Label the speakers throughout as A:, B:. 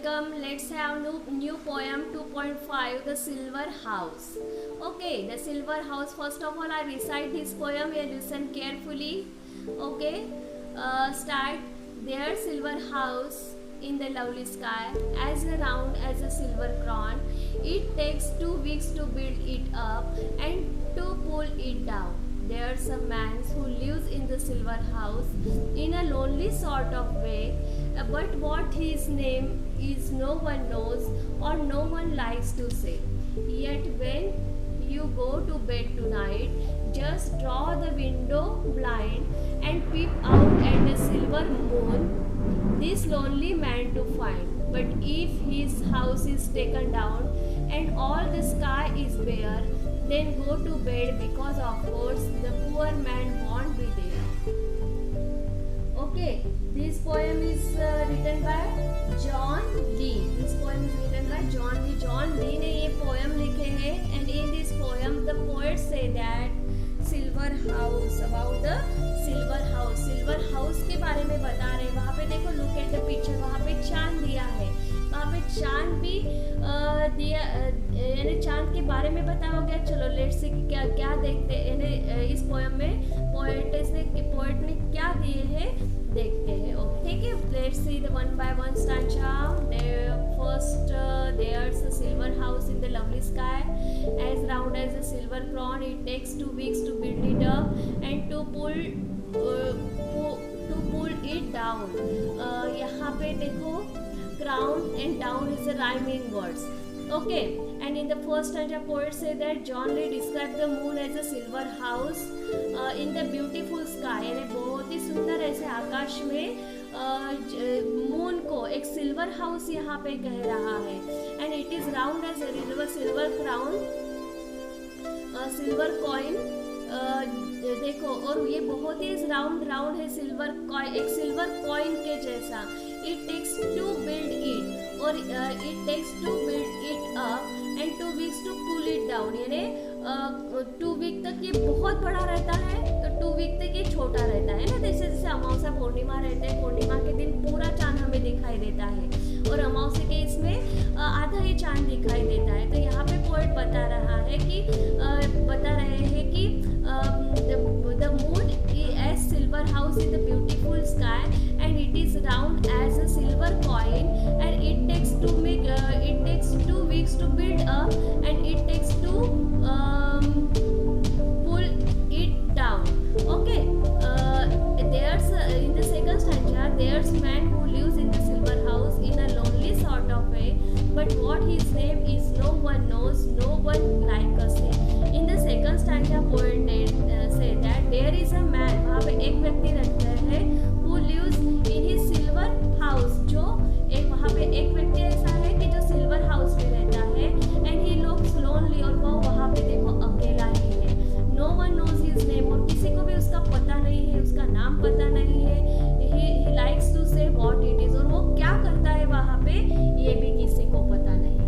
A: welcome. Let's have new poem 2.5, The Silver House. Okay, The Silver House. First of all, I recite this poem. You listen carefully. Okay, start. Their silver house in the lovely sky, as round as a silver crown. It takes 2 weeks to build it up and to pull it down. There's a man who lives in the silver house in a lonely sort of way, but what his name is no one knows or no one likes to say. Yet when you go to bed tonight, just draw the window blind and peep out at the silver moon, this lonely man to find. But if his house is taken down and all the sky is bare, then go to bed, because of course the poor man won't be there. Okay, this poem is written by John Lee. This poem is written by John Lee. John Lee ने ये poem लिखे हैं, and in this poem the poet say that silver house, about the silver house. Silver house के बारे में बता रहे हैं. वहाँ पे देखो, look at the picture. वहाँ पे चांद दिया है. वहाँ पे चांद भी दिया, यानी चांद के बारे में बताया गया. चलो लेट्स सी क्या क्या देखते हैं इस पोएम में. पोएट ने क्या दिए हैं देखते हैं. ठीक है, let's see the one by one stanza. First, there's a silver house in the lovely sky, as round as a silver crown. It takes 2 weeks to build it up and to pull it down. यहाँ पे देखो, crown and down is a rhyming words. Okay, and in the first stanza, poet say that John Lee described the moon as a silver house in the beautiful sky. यानी बहुत ही सुंदर ऐसे आकाश में moon को एक सिल्वर हाउस यहाँ पे कह रहा है. And it is round as silver crown, silver coin. देखो, और ये बहुत ही राउंड है सिल्वर कॉइन, एक सिल्वर कॉइन के जैसा. It takes to build it, और it takes to build it up and 2 weeks to cool it down. यानी 2 week तक ये बहुत बड़ा रहता है, तो 2 week तक ये छोटा रहता है ना. जैसे जैसे अमावस्या पूर्णिमा रहते हैं, पूर्णिमा के दिन पूरा चांद हमें दिखाई देता है, और अमावस्या के इसमें आधा ही चांद दिखाई देता है. तो यहाँ पे पोएट बता रहे हैं कि the moon is as silver house in the beautiful sky, and it is round as a silver coin, and it takes 2 weeks to build up, and it takes to pull it down. Okay, there's in the second stanza, there's man who lives in the silver house in a lonely sort of way, but what his name is no one knows, no one like us say. In the second stanza, poet say that there is a man, वहाँ पे एक व्यक्ति रहता है, who lives in his silver house, जो एक वहाँ पे एक व्यक्ति ऐसा है कि जो सिल्वर हाउस में रहता है, and he looks lonely, और वो वहाँ पे देखो अकेला ही है. No one knows his name, और किसी को भी उसका पता नहीं है, उसका नाम पता नहीं है. He likes to say what it is, और वो क्या करता है वहाँ पे ये भी किसी को पता नहीं.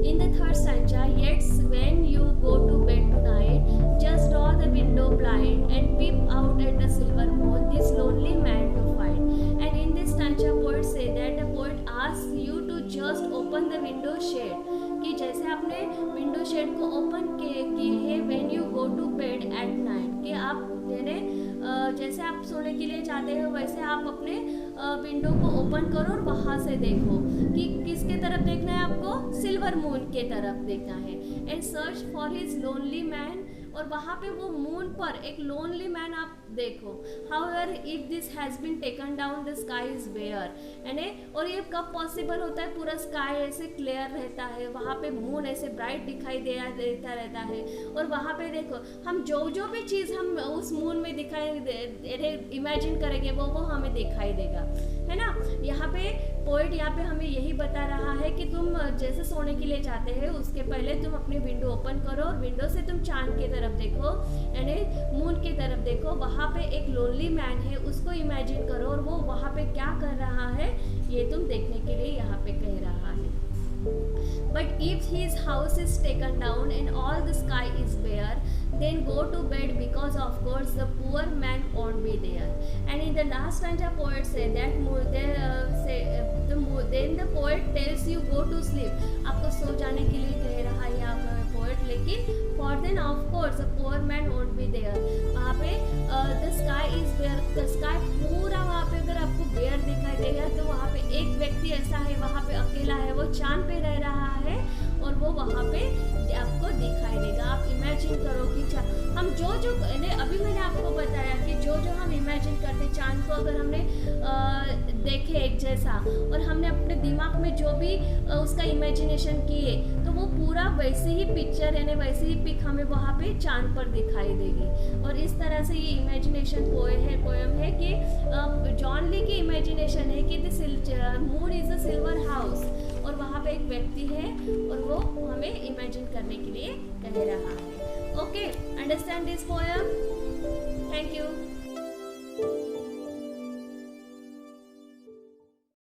A: In the third stanza, yet when you go to bed tonight, just draw the window blind and peep out at the silver moon, this lonely man to find. And in this stanza, poet say that the poet asks you to just open the window shade, कि जैसे आपने window shade को open किए है when you go to bed at night, कि आप जैसे आप सोने के लिए जाते हो, वैसे आप अपने विंडो को ओपन करो और वहाँ से देखो कि किसके तरफ देखना है आपको, सिल्वर मून के तरफ देखना है. And search for his lonely man, और वहाँ पे वो मून पर एक लोनली मैन आप देखो. However if this has been taken down, the sky is bare. यानी, और ये कब पॉसिबल होता है, पूरा स्काई ऐसे क्लियर रहता है, वहाँ पे मून ऐसे ब्राइट दिखाई देता रहता है, और वहाँ पे देखो हम जो भी चीज़ हम उस मून में इमेजिन करेंगे वो हमें दिखाई देगा, है ना. यहाँ पे पोएट यहाँ पे हमें यही बता रहा है कि तुम जैसे सोने के लिए जाते हैं, उसके पहले तुम अपनी विंडो ओपन करो, और विंडो से तुम चांद की तरफ देखो, यानी मून की तरफ देखो. वहाँ पे एक लोनली मैन है, उसको इमेजिन करो, और वो वहाँ पे क्या कर रहा है ये तुम देखने के लिए यहाँ पे कह रहा है. But if his house is taken down and all the sky is bare, then go to bed because of course the poor man won't be there. And in the last stanza poet say that then the poet tells you go to sleep, आपको सो जाने के लिए कह रहा है यहाँ पर poet, लेकिन for then of course the poor man won't be there. वहाँ पे the sky is bare, the sky पूरा वहाँ पे अगर आपको bare दिखाई देगा तो वहाँ पे एक व्यक्ति ऐसा है वहाँ पे अकेला है, वो चांद पे रह रहा है और वो वहाँ पे आपको दिखाई देगा. आप इमेजिन करो कि हम जो अभी मैंने आपको बताया कि जो हम इमेजिन करते चांद को अगर हमने देखे एक जैसा और हमने अपने दिमाग में जो भी उसका इमेजिनेशन किए तो वो पूरा वैसे ही पिक्चर यानी वैसे ही पिक हमें वहाँ पे चांद पर दिखाई देगी. और इस तरह से ये इमेजिनेशन पोएम है कि जॉन ली की इमेजिनेशन है कि moon is a silver house और वहाँ पे एक व्यक्ति है और वो हमें इमेजिन करने के लिए कह रहा है. Okay, understand this poem.